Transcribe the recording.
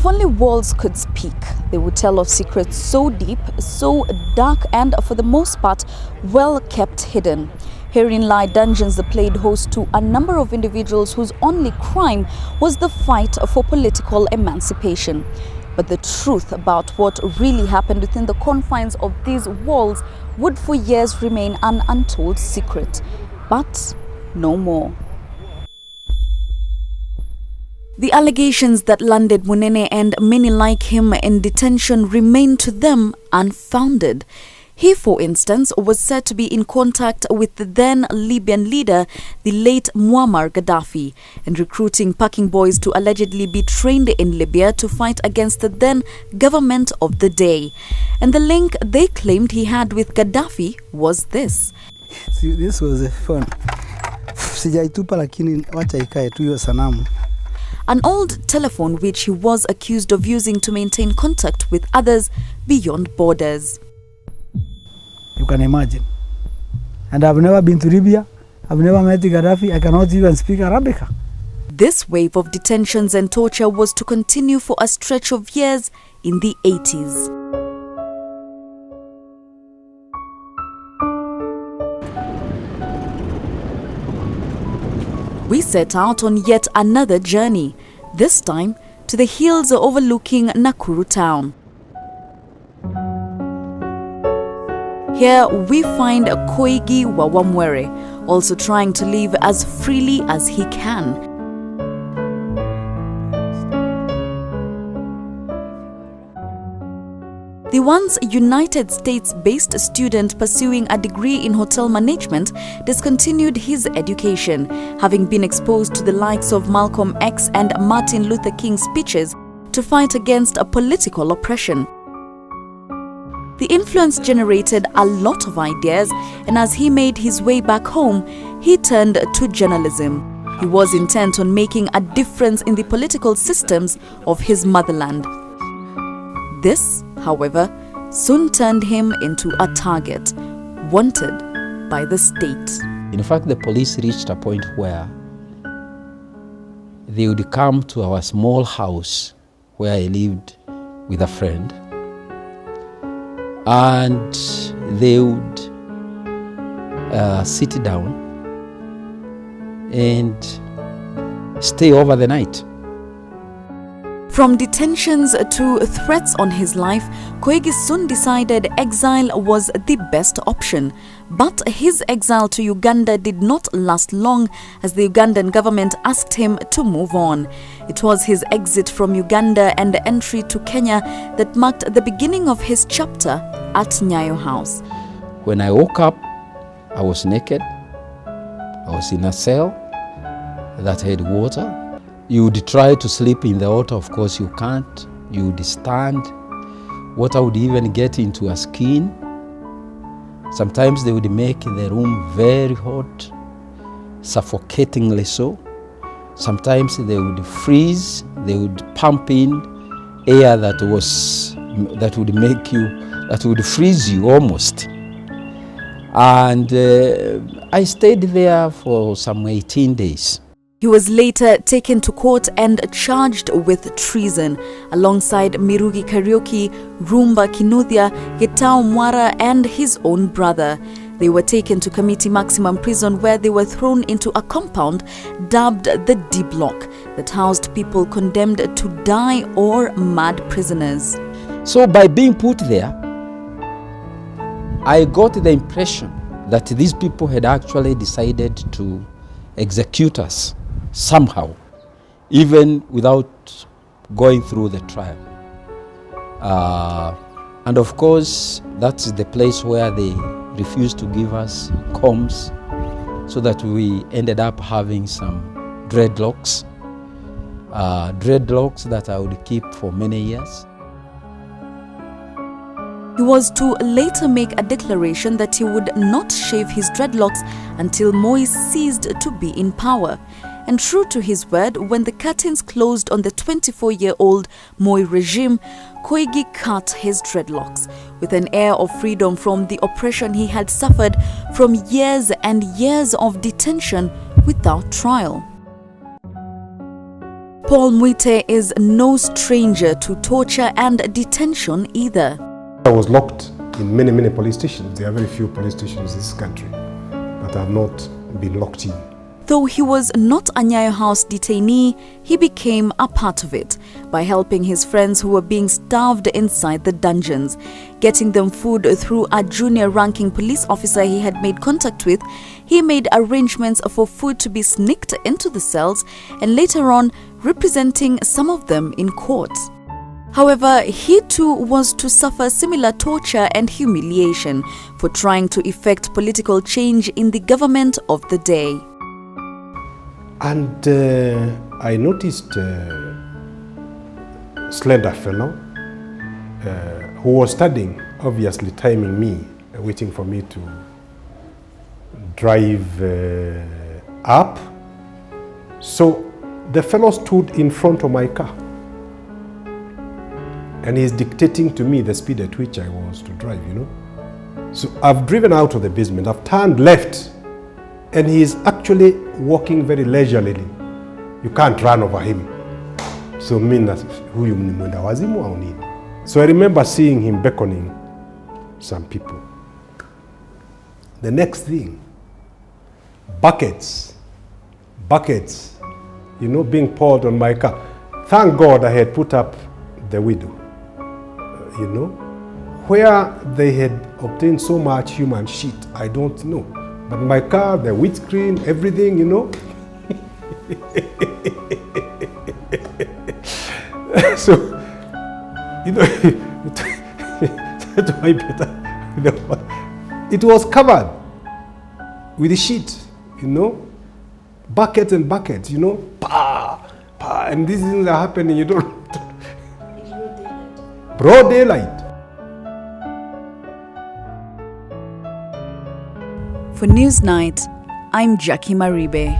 If only walls could speak, they would tell of secrets so deep, so dark, and for the most part, well kept hidden. Herein lie dungeons that played host to a number of individuals whose only crime was the fight for political emancipation. But the truth about what really happened within the confines of these walls would for years remain an untold secret. But no more. The allegations that landed Munene and many like him in detention remain to them unfounded. He, for instance, was said to be in contact with the then Libyan leader, the late Muammar Gaddafi, and recruiting packing boys to allegedly be trained in Libya to fight against the then government of the day. And the link they claimed he had with Gaddafi was this. See, this was a phone. Sijaitupa lakini wacha ikae tu hiyo sanamu. An old telephone which he was accused of using to maintain contact with others beyond borders. You can imagine. And I've never been to Libya. I've never met Gaddafi. I cannot even speak Arabic. This wave of detentions and torture was to continue for a stretch of years in the 80s. We set out on yet another journey, this time to the hills overlooking Nakuru town. Here we find Koigi Wawamwere, also trying to live as freely as he can. The once United States-based student pursuing a degree in hotel management discontinued his education, having been exposed to the likes of Malcolm X and Martin Luther King's speeches to fight against a political oppression. The influence generated a lot of ideas, and as he made his way back home, he turned to journalism. He was intent on making a difference in the political systems of his motherland. This, however, soon turned him into a target, wanted by the state. In fact, the police reached a point where they would come to our small house where I lived with a friend, and they would sit down and stay over the night. From detentions to threats on his life, Koigi soon decided exile was the best option. But his exile to Uganda did not last long, as the Ugandan government asked him to move on. It was his exit from Uganda and entry to Kenya that marked the beginning of his chapter at Nyayo House. When I woke up, I was naked. I was in a cell that had water. You would try to sleep in the water, of course you can't. You would stand. Water would even get into your skin. Sometimes they would make the room very hot, suffocatingly so. Sometimes they would freeze. They would pump in air that would freeze you almost. And I stayed there for some 18 days. He was later taken to court and charged with treason, alongside Mirugi Kariuki, Rumba Kinuthia, Gitao Mwara, and his own brother. They were taken to Kamiti Maximum Prison, where they were thrown into a compound dubbed the D Block that housed people condemned to die or mad prisoners. So by being put there, I got the impression that these people had actually decided to execute us somehow, even without going through the trial. And of course, that's the place where they refused to give us combs, so that we ended up having some dreadlocks that I would keep for many years. He was to later make a declaration that he would not shave his dreadlocks until Moi ceased to be in power. And true to his word, when the curtains closed on the 24-year-old Moi regime, Koigi cut his dreadlocks with an air of freedom from the oppression he had suffered from years and years of detention without trial. Paul Mwite is no stranger to torture and detention either. I was locked in many police stations. There are very few police stations in this country that have not been locked in. Though he was not a Nyayo House detainee, he became a part of it by helping his friends who were being starved inside the dungeons, getting them food through a junior ranking police officer he had made contact with. He made arrangements for food to be sneaked into the cells and later on representing some of them in court. However, he too was to suffer similar torture and humiliation for trying to effect political change in the government of the day. And I noticed a slender fellow who was studying, obviously timing me, waiting for me to drive up. So the fellow stood in front of my car and he's dictating to me the speed at which I was to drive, you know. So I've driven out of the basement, I've turned left, and he is actually walking very leisurely. You can't run over him. So So I remember seeing him beckoning some people. The next thing, buckets, you know, being poured on my car. Thank God I had put up the window, you know. Where they had obtained so much human shit, I don't know. But my car, the windscreen, everything, you know. So, you know, it was covered with the sheet, you know, buckets and buckets, you know, and these things are happening, you don't. Broad daylight. For Newsnight, I'm Jackie Maribe.